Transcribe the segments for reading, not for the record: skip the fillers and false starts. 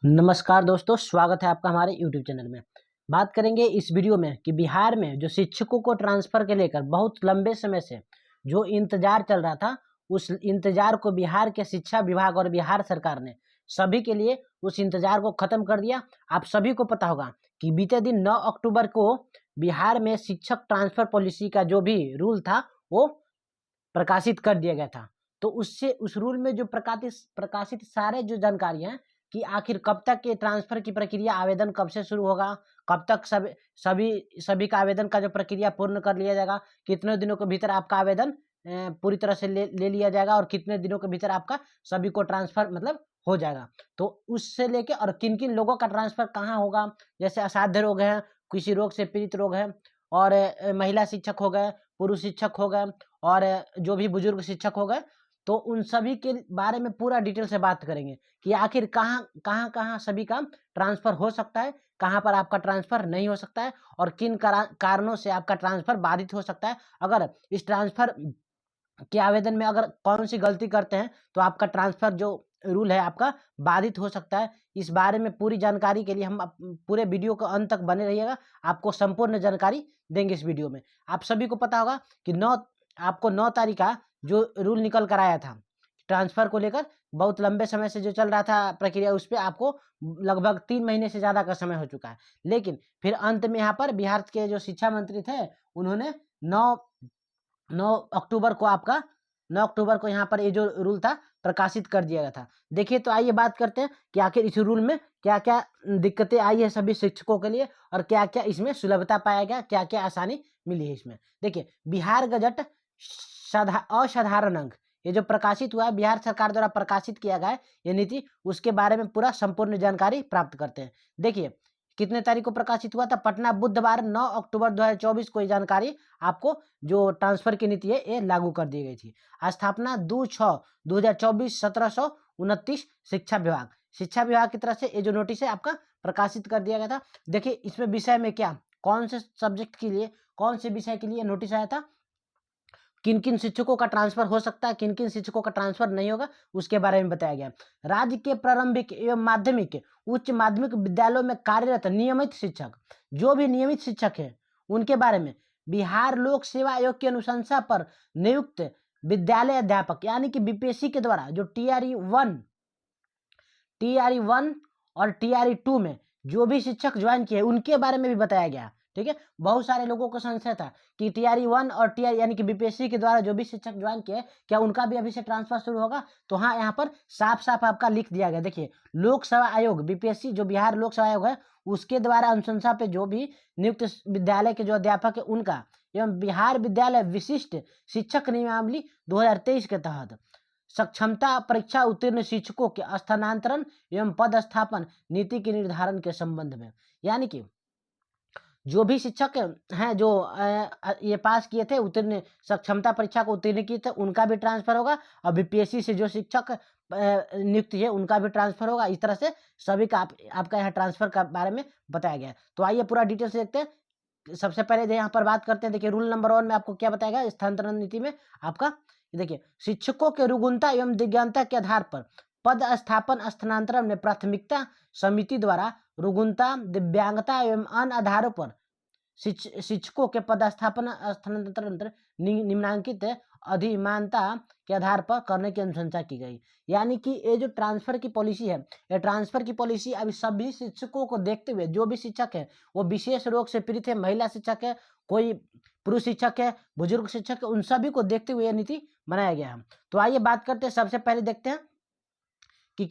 नमस्कार दोस्तों, स्वागत है आपका हमारे YouTube चैनल में। बात करेंगे इस वीडियो में कि बिहार में जो शिक्षकों को ट्रांसफ़र के लेकर बहुत लंबे समय से जो इंतज़ार चल रहा था, उस इंतज़ार को बिहार के शिक्षा विभाग और बिहार सरकार ने सभी के लिए उस इंतज़ार को ख़त्म कर दिया। आप सभी को पता होगा कि बीते दिन 9 अक्टूबर को बिहार में शिक्षक ट्रांसफ़र पॉलिसी का जो भी रूल था, वो प्रकाशित कर दिया गया था। तो उससे उस रूल में जो प्रकाशित सारे जो जानकारियाँ हैं कि आखिर कब तक ये ट्रांसफ़र की प्रक्रिया आवेदन कब से शुरू होगा, कब तक सभी का आवेदन का जो प्रक्रिया पूर्ण कर लिया जाएगा, कितने दिनों के भीतर आपका आवेदन पूरी तरह से ले लिया जाएगा और कितने दिनों के भीतर आपका सभी को ट्रांसफ़र मतलब हो जाएगा। तो उससे लेके और किन-किन लोगों का ट्रांसफ़र कहाँ होगा, जैसे असाध्य रोग हैं, किसी रोग से पीड़ित लोग हैं और महिला शिक्षक हो गए, पुरुष शिक्षक हो गए और जो भी बुजुर्ग शिक्षक हो गए, तो उन सभी के बारे में पूरा डिटेल से बात करेंगे कि आखिर कहाँ सभी का ट्रांसफ़र हो सकता है, कहाँ पर आपका ट्रांसफ़र नहीं हो सकता है और किन कारणों से आपका ट्रांसफ़र बाधित हो सकता है। अगर इस ट्रांसफ़र के आवेदन में अगर कौन-सी गलती करते हैं, तो आपका ट्रांसफ़र जो रूल है आपका बाधित हो सकता है। इस बारे में पूरी जानकारी के लिए हम पूरे वीडियो को अंत तक बने रहिएगा, आपको संपूर्ण जानकारी देंगे इस वीडियो में। आप सभी को पता होगा कि 9 तारीख का जो रूल निकल कर आया था, ट्रांसफ़र को लेकर बहुत लंबे समय से जो चल रहा था प्रक्रिया, उस पे आपको लगभग 3 महीने से ज़्यादा का समय हो चुका है। लेकिन फिर अंत में यहाँ पर बिहार के जो शिक्षा मंत्री थे, उन्होंने 9 अक्टूबर को आपका 9 अक्टूबर को यहाँ पर ये जो रूल था प्रकाशित कर दिया गया था। देखिए, तो आइए बात करते हैं कि आखिर इस रूल में क्या-क्या दिक्कतें आई है सभी शिक्षकों के लिए और क्या-क्या इसमें सुलभता पाया गया, क्या-क्या आसानी मिली है इसमें। देखिए, बिहार गज़ट असाधारण अंक ये जो प्रकाशित हुआ है, बिहार सरकार द्वारा प्रकाशित किया गया है ये नीति, उसके बारे में पूरा संपूर्ण जानकारी प्राप्त करते हैं। देखिए, कितने तारीख को प्रकाशित हुआ था? पटना बुधवार 9 अक्टूबर 2024 को ये जानकारी आपको जो ट्रांसफ़र की नीति है ये लागू कर दी गई थी। स्थापना 2/6/2024 1729 शिक्षा विभाग की तरफ से ये जो नोटिस है आपका प्रकाशित कर दिया गया था। देखिए, इसमें विषय में क्या कौन से सब्जेक्ट के लिए, कौन से विषय के लिए नोटिस आया था, किन-किन शिक्षकों का ट्रांसफ़र हो सकता है, किन-किन शिक्षकों का ट्रांसफ़र नहीं होगा, उसके बारे में बताया गया। राज्य के प्रारंभिक एवं माध्यमिक, उच्च माध्यमिक विद्यालयों में कार्यरत नियमित शिक्षक, जो भी नियमित शिक्षक हैं, उनके बारे में बिहार लोक सेवा आयोग की अनुशंसा पर नियुक्त विद्यालय अध्यापक यानी कि बीपीएससी के द्वारा जो टीआरई 1 और टीआरई 2 में जो भी शिक्षक ज्वाइन किए, उनके बारे में भी बताया गया। ठीक है, बहुत सारे लोगों को संशय था कि टीआरई 1 और टीआरई यानी कि बीपीएससी के द्वारा जो भी शिक्षक ज्वाइन किए, क्या उनका भी अभी से ट्रांसफ़र शुरू होगा? तो हाँ, यहाँ पर साफ-साफ आपका लिख दिया गया। देखिए, लोक सेवा आयोग बीपीएससी जो बिहार लोक सेवा आयोग है, उसके द्वारा अनुशंसा पे जो भी नियुक्त विद्यालय के जो अध्यापक है उनका एवं बिहार विद्यालय विशिष्ट शिक्षक नियमावली 2023 के तहत सक्षमता परीक्षा उत्तीर्ण शिक्षकों के स्थानांतरण एवं पदस्थापन नीति के निर्धारण के संबंध में, यानी कि जो भी शिक्षक हैं जो ये पास किए थे, उत्तीर्ण सक्षमता परीक्षा को उत्तीर्ण किए थे, उनका भी ट्रांसफ़र होगा और बीपीएससी से जो शिक्षक नियुक्त है उनका भी ट्रांसफ़र होगा। इस तरह से सभी का आपका यहाँ ट्रांसफ़र का बारे में बताया गया है। तो आइए पूरा डिटेल से देखते हैं। सबसे पहले यहाँ पर बात करते हैं। देखिए, रूल नंबर 1 में आपको क्या बताया गया स्थानांतरण नीति में आपका, देखिए, शिक्षकों के रुग्णता एवं दिव्यांगता के आधार पर पद स्थापन स्थानांतरण में प्राथमिकता समिति द्वारा रुग्णता, दिव्यांगता एवं अन्य आधारों पर शिक्षकों के पदस्थापन स्थानांतरण निम्नांकित अधिमानता के आधार पर करने की अनुशंसा की गई। यानी कि ये जो ट्रांसफ़र की पॉलिसी है, ये ट्रांसफ़र की पॉलिसी अभी सभी शिक्षकों को देखते हुए, जो भी शिक्षक है वो विशेष रोग से पीड़ित है, महिला शिक्षक है, कोई पुरुष शिक्षक है, बुजुर्ग शिक्षक है, उन सभी को देखते हुए यह नीति बनाया गया है। तो आइए बात करते हैं, सबसे पहले देखते हैं कि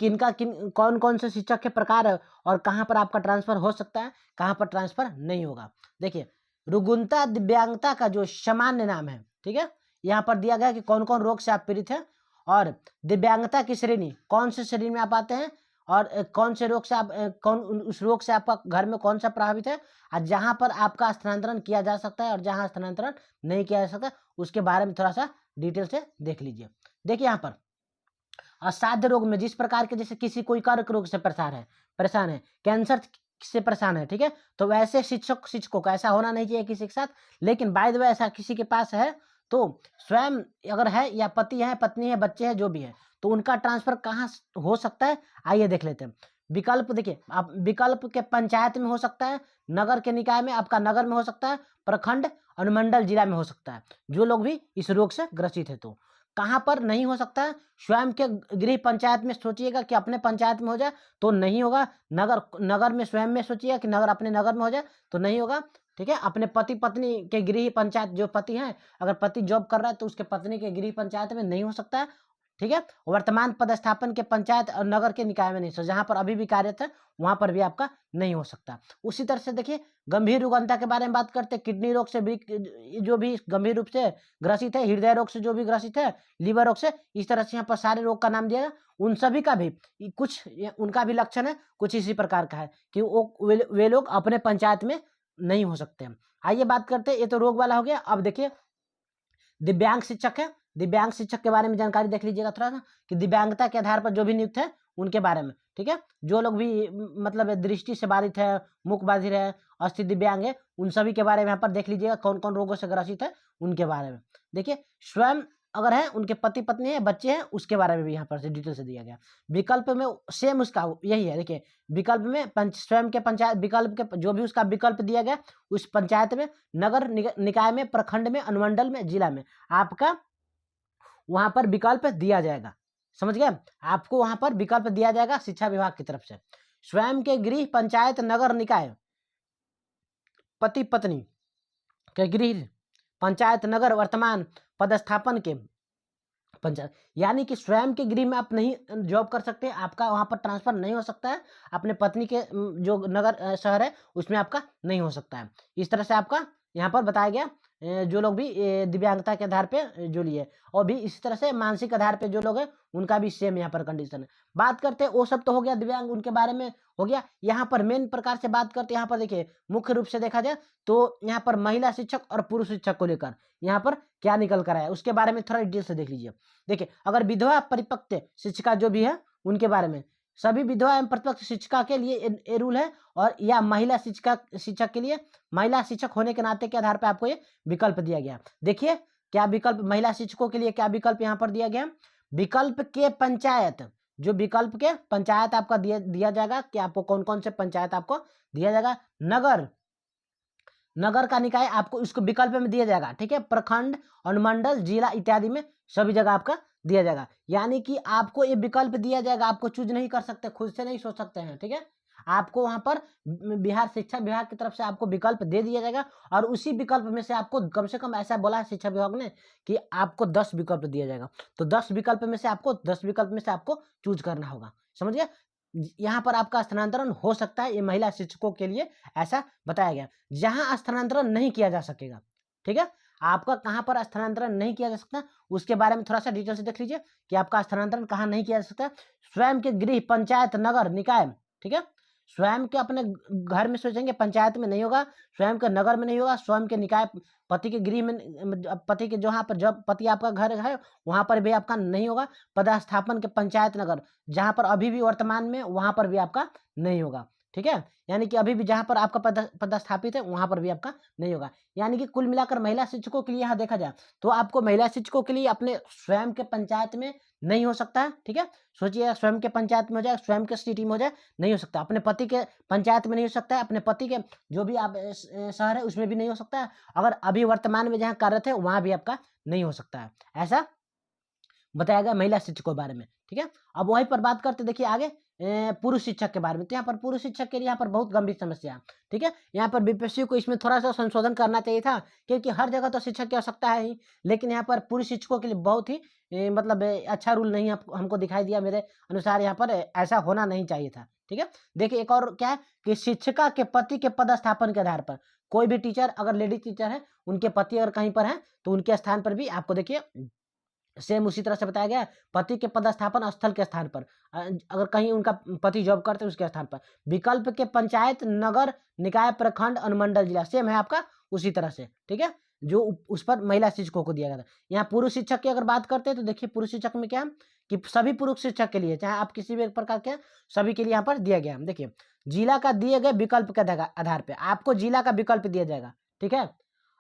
कौन-कौन से शिक्षक के प्रकार और कहाँ पर आपका ट्रांसफ़र हो सकता है, कहाँ पर ट्रांसफ़र नहीं होगा। देखिए, रुग्णता दिव्यांगता का जो सामान्य नाम है, ठीक है? यहाँ पर दिया गया है कि कौन-कौन रोग से आप पीड़ित हैं और दिव्यांगता की श्रेणी, कौन से श्रेणी में आप आते हैं और कौन से रोग से आप उस रोग से आपका घर में कौन-सा प्रभावित है और जहाँ पर आपका स्थानांतरण किया जा सकता है और जहाँ स्थानांतरण नहीं किया जा सकता, उसके बारे में थोड़ा-सा डिटेल से देख लीजिए। देखिए, यहाँ पर असाध्य रोग में जिस प्रकार के, जैसे किसी कोई कर्क रोग से परेशान है, कैंसर से परेशान है, ठीक है, तो वैसे शिक्षकों का ऐसा होना नहीं चाहिए किसी के साथ। लेकिन बाय द वे ऐसा किसी के पास है तो स्वयं अगर है या पति है, पत्नी है, बच्चे हैं, जो भी है, तो उनका ट्रांसफ़र कहाँ हो सकता है, आइए देख लेते हैं। विकल्प देखिए, आप विकल्प के पंचायत में हो सकता है, नगर के निकाय में, आपका नगर में हो सकता है, प्रखंड, अनुमंडल, जिला में हो सकता है, जो लोग भी इस रोग से ग्रसित है। तो कहाँ पर नहीं हो सकता है? स्वयं के गृह पंचायत में सोचिएगा कि अपने पंचायत में हो जाए तो नहीं होगा। नगर नगर में स्वयं में सोचिएगा कि नगर अपने नगर में हो जाए तो नहीं होगा। ठीक है, अपने पति पत्नी के गृह पंचायत, जो पति हैं, अगर पति जॉब कर रहा है तो उसके पत्नी के गृह पंचायत में नहीं हो सकता है। ठीक है, वर्तमान पदस्थापन के पंचायत और नगर के निकाय में नहीं, सो जहां पर अभी भी कार्यरत है वहां पर भी आपका नहीं हो सकता। उसी तरह से देखिए, गंभीर रुग्णता के बारे में बात करते हैं। किडनी रोग से भी जो भी गंभीर रूप से ग्रसित है, हृदय रोग से जो भी ग्रसित है, लीवर रोग से, इस तरह से यहाँ पर सारे रोग का नाम दिया है। उन सभी का भी कुछ उनका भी लक्षण है, कुछ इसी प्रकार का है कि वे लोग अपने पंचायत में नहीं हो सकते हैं। आइए बात करते हैं, ये तो रोग वाला हो गया। अब देखिए, दिव्यांग शिक्षक है। दिव्यांग शिक्षक के बारे में जानकारी देख लीजिएगा थोड़ा सा, कि दिव्यांगता के आधार पर जो भी नियुक्त है उनके बारे में। ठीक है, जो लोग भी मतलब दृष्टि से बाधित है, मुख बाधित है, अस्थि दिव्यांग है, उन सभी के बारे में यहाँ पर देख लीजिएगा, कौन कौन रोगों से ग्रसित है उनके बारे में। देखिए, स्वयं अगर है, उनके पति पत्नी है, बच्चे हैं, उसके बारे में भी यहाँ पर से डिटेल से दिया गया। विकल्प में सेम उसका यही है। देखिए, विकल्प में स्वयं के पंचायत, विकल्प के जो भी उसका विकल्प दिया गया उस पंचायत में, नगर निकाय में, प्रखंड में, अनुमंडल में, जिला में आपका वहां पर विकल्प दिया जाएगा। समझ गए? आपको वहां पर विकल्प दिया जाएगा शिक्षा विभाग की तरफ से। स्वयं के गृह पंचायत, नगर निकाय, पति पत्नी के गृह पंचायत, नगर वर्तमान पदस्थापन के पंचायत, यानी कि स्वयं के गृह में आप नहीं जॉब कर सकते, आपका वहां पर ट्रांसफर नहीं हो सकता है। अपने पत्नी के जो नगर शहर है उसमें आपका नहीं हो सकता है। इस तरह से आपका यहाँ पर बताया गया। जो लोग भी दिव्यांगता के आधार पे जो लिए, और भी इसी तरह से मानसिक आधार पे जो लोग हैं उनका भी सेम यहाँ पर कंडीशन है। बात करते हैं, वो सब तो हो गया दिव्यांग, उनके बारे में हो गया। यहाँ पर मेन प्रकार से बात करते हैं, यहाँ पर देखिए, मुख्य रूप से देखा जाए तो यहाँ पर महिला शिक्षक और पुरुष शिक्षक को लेकर यहाँ पर क्या निकल कर आया उसके बारे में थोड़ा डिटेल से देख लीजिए। देखिए, अगर विधवा परिपक्व शिक्षिका जो भी है उनके बारे में, सभी विधवा एवं परिपक्व शिक्षिका के लिए ये रूल है, और या महिला शिक्षक के लिए, महिला शिक्षक होने के नाते के आधार पर आपको ये विकल्प दिया गया। देखिए, क्या विकल्प महिला शिक्षकों के लिए क्या विकल्प यहाँ पर दिया गया? विकल्प के पंचायत, जो विकल्प के पंचायत आपका दिया जाएगा कि आपको कौन कौन से पंचायत आपको दिया जाएगा। नगर का निकाय आपको इसको विकल्प में दिया जाएगा। ठीक है, प्रखंड, अनुमंडल, जिला इत्यादि में सभी जगह आपका दिया जाएगा। यानी कि आपको ये विकल्प दिया जाएगा, आपको चूज नहीं कर सकते, खुद से नहीं सोच सकते हैं। ठीक है, आपको वहां पर बिहार शिक्षा विभाग की तरफ से आपको विकल्प दे दिया जाएगा, और उसी विकल्प में से आपको कम से कम, ऐसा बोला है शिक्षा विभाग ने कि आपको 10 विकल्प दिया जाएगा। तो 10 विकल्प में से आपको चूज करना होगा। समझ गए? यहाँ पर आपका स्थानांतरण हो सकता है, ये महिला शिक्षकों के लिए ऐसा बताया गया। जहां स्थानांतरण नहीं किया जा सकेगा, ठीक है, आपका कहां पर स्थानांतरण नहीं किया जा सकता उसके बारे में थोड़ा सा डिटेल से देख लीजिए कि आपका स्थानांतरण कहां नहीं किया जा सकता। स्वयं के गृह पंचायत, नगर निकाय, ठीक है, स्वयं के अपने घर में सोचेंगे, पंचायत में नहीं होगा, स्वयं के नगर में नहीं होगा, स्वयं के निकाय, पति के गृह में, पति के जहाँ पर जब पति आपका घर है वहां पर भी आपका नहीं होगा। पदस्थापन के पंचायत, नगर, जहां पर अभी भी वर्तमान में, वहां पर भी आपका नहीं होगा। ठीक है, यानी कि अभी भी जहां पर आपका पदस्थापित है वहां पर भी आपका नहीं होगा। यानी कि कुल मिलाकर महिला शिक्षकों के लिए यहाँ देखा जाए तो आपको महिला शिक्षकों के लिए अपने स्वयं के पंचायत में नहीं हो सकता है। ठीक है, सोचिए, स्वयं के पंचायत में हो जाए, स्वयं के सिटी में हो जाए, नहीं हो सकता। अपने पति के पंचायत में नहीं हो सकता है, अपने पति के जो भी आप शहर है उसमें भी नहीं हो सकता है, अगर अभी वर्तमान में जहाँ कार्यरत है वहां भी आपका नहीं हो सकता है। ऐसा बताया गया महिला शिक्षकों के बारे में। ठीक है, अब वहीं पर बात करते, देखिए आगे पुरुष शिक्षक के बारे में। तो यहाँ पर पुरुष शिक्षक के लिए यहाँ पर बहुत गंभीर समस्या है। ठीक है, यहाँ पर बीपीएससी को इसमें थोड़ा सा संशोधन करना चाहिए था, क्योंकि हर जगह तो शिक्षक की आवश्यकता है ही, लेकिन यहाँ पर पुरुष शिक्षकों के लिए बहुत ही मतलब अच्छा रूल नहीं हमको दिखाई दिया। मेरे अनुसार यहाँ पर ऐसा होना नहीं चाहिए था। ठीक है, देखिए, एक और क्या है कि शिक्षिका के पति के पदस्थापन के आधार पर कोई भी टीचर, अगर लेडीज टीचर है, उनके पति अगर कहीं पर है तो उनके स्थान पर भी आपको देखिए सेम उसी तरह से बताया गया। पति के पदस्थापन स्थल के स्थान पर, अगर कहीं उनका पति जॉब करते हैं उसके स्थान पर, विकल्प के पंचायत, नगर निकाय, प्रखंड, अनुमंडल, जिला, सेम है आपका उसी तरह से। ठीक है, जो उस पर महिला शिक्षकों को दिया गया था। यहाँ पुरुष शिक्षक की अगर बात करते हैं तो देखिए, पुरुष शिक्षक में क्या है कि सभी पुरुष शिक्षक के लिए, चाहे आप किसी भी प्रकार के, सभी के लिए यहाँ पर दिया गया। देखिए, जिला का दिए गए विकल्प के आधार पर आपको जिला का विकल्प दिया जाएगा। ठीक है,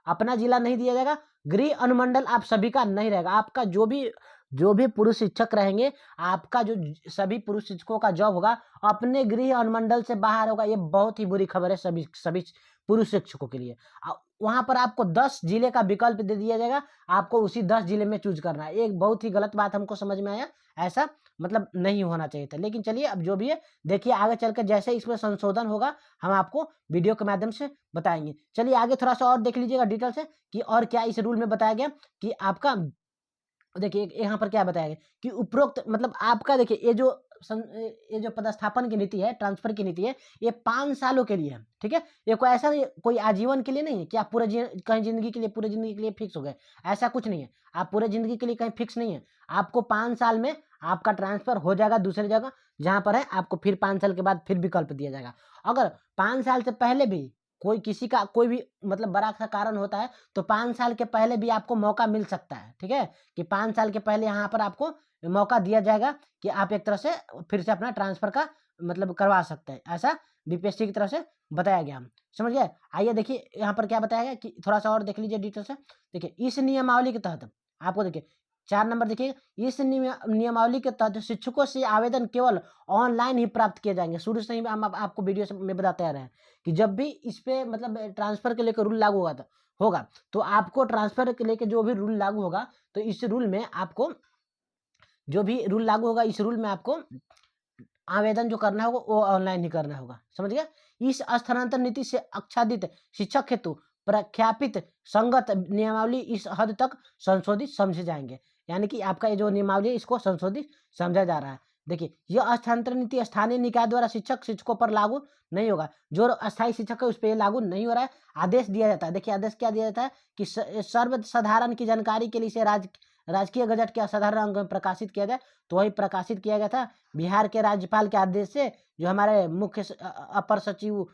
अपना जिला नहीं दिया जाएगा। गृह अनुमंडल आप सभी का नहीं रहेगा, आपका जो भी जो भी पुरुष शिक्षक रहेंगे, आपका जो सभी पुरुष शिक्षकों का जॉब होगा अपने गृह अनुमंडल से बाहर होगा। ये बहुत ही बुरी खबर है सभी सभी पुरुष शिक्षकों के लिए। वहाँ पर आपको 10 जिले का विकल्प दे दिया जाएगा, आपको उसी 10 जिले में चूज करना है। एक बहुत ही गलत बात हमको समझ में आया, ऐसा मतलब नहीं होना चाहिए था। लेकिन चलिए अब जो भी है देखिए आगे चलकर जैसे इसमें संशोधन होगा हम आपको वीडियो के माध्यम से बताएंगे। चलिए आगे थोड़ा सा और देख लीजिएगा डिटेल से कि और क्या इस रूल में बताया गया कि आपका देखिए यहाँ पर क्या बताया गया कि उपरोक्त मतलब आपका देखिए ये जो पदस्थापन की नीति है, ट्रांसफर की नीति है, ये 5 सालों के लिए है, ठीक है। ये कोई ऐसा नहीं, कोई आजीवन के लिए नहीं है कि आप कहीं जिंदगी के लिए पूरे जिंदगी के लिए फिक्स हो गए, ऐसा कुछ नहीं है। आप पूरे जिंदगी के लिए कहीं फिक्स नहीं है, आपको 5 साल में आपका ट्रांसफर हो जाएगा दूसरी जगह जहां पर है, आपको फिर 5 साल के बाद फिर विकल्प दिया जाएगा। अगर 5 साल से पहले भी कोई किसी का कोई भी मतलब बड़ा सा कारण होता है तो 5 साल के पहले भी आपको मौका मिल सकता है, ठीक है, कि 5 साल के पहले यहाँ पर आपको मौका दिया जाएगा कि आप एक तरह से फिर से अपना ट्रांसफर का मतलब करवा सकते हैं। ऐसा बीपीएससी की तरफ से बताया गया, हम समझ गए। आइए देखिए यहाँ पर क्या बताया गया कि थोड़ा सा और देख लीजिए डिटेल से। देखिए इस नियमावली के तहत आपको देखिए 4 नंबर देखिए, इस नियमावली के तहत शिक्षकों से आवेदन केवल ऑनलाइन ही प्राप्त किए जाएंगे। शुरू से ही हम आपको वीडियो में बताते आ रहे हैं कि जब भी इस पे मतलब ट्रांसफर के लेकर रूल लागू होगा तो आपको ट्रांसफर के लेकर जो भी रूल लागू होगा तो इस रूल में आपको जो भी रूल लागू होगा इस रूल में आपको आवेदन जो करना होगा वो ऑनलाइन ही करना होगा, समझ गया। इस स्थानांतरण नीति से आच्छादित शिक्षक हेतु प्रख्यापित संगत नियमावली इस हद तक संशोधित समझे जाएंगे। यानी कि आपका ये जो नियमावली है इसको संशोधित समझा जा रहा है। देखिए यह स्थानांतरण नीति स्थानीय निकाय द्वारा शिक्षकों पर लागू नहीं होगा। जो अस्थायी शिक्षक है उस पर लागू नहीं हो रहा है। आदेश दिया जाता है, देखिए आदेश क्या दिया जाता है कि सर्वसाधारण की जानकारी के लिए इसे राजकीय गजट के असाधारण अंक में प्रकाशित किया जाए। तो वही प्रकाशित किया गया था बिहार के राज्यपाल के आदेश से, जो हमारे मुख्य अपर सचिव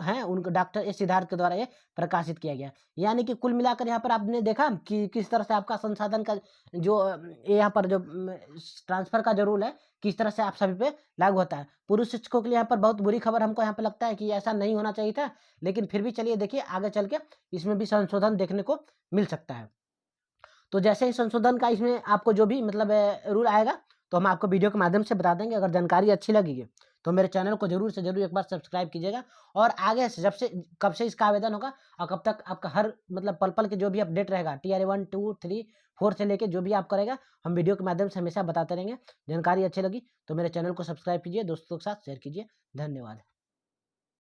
हैं उनको डॉक्टर एस सिद्धार्थ के द्वारा ये प्रकाशित किया गया। यानी कि कुल मिलाकर यहाँ पर आपने देखा कि किस तरह से आपका संसाधन का जो यहाँ पर जो ट्रांसफर का जो रूल है किस तरह से आप सभी पे लागू होता है। पुरुष शिक्षकों के लिए यहाँ पर बहुत बुरी खबर हमको यहाँ पे लगता है कि ऐसा नहीं होना चाहिए था, लेकिन फिर भी चलिए देखिए आगे चल के इसमें भी संशोधन देखने को मिल सकता है। तो जैसे ही संशोधन का इसमें आपको जो भी मतलब रूल आएगा तो हम आपको वीडियो के माध्यम से बता देंगे। अगर जानकारी अच्छी लगेगी तो मेरे चैनल को जरूर से जरूर एक बार सब्सक्राइब कीजिएगा। और आगे से जब से कब से इसका आवेदन होगा और कब तक आपका हर मतलब पल पल के जो भी अपडेट रहेगा TRA 1 2 3 4 से लेके जो भी आप करेगा हम वीडियो के माध्यम से हमेशा बताते रहेंगे। जानकारी अच्छी लगी तो मेरे चैनल को सब्सक्राइब कीजिए, दोस्तों के साथ शेयर कीजिए। धन्यवाद।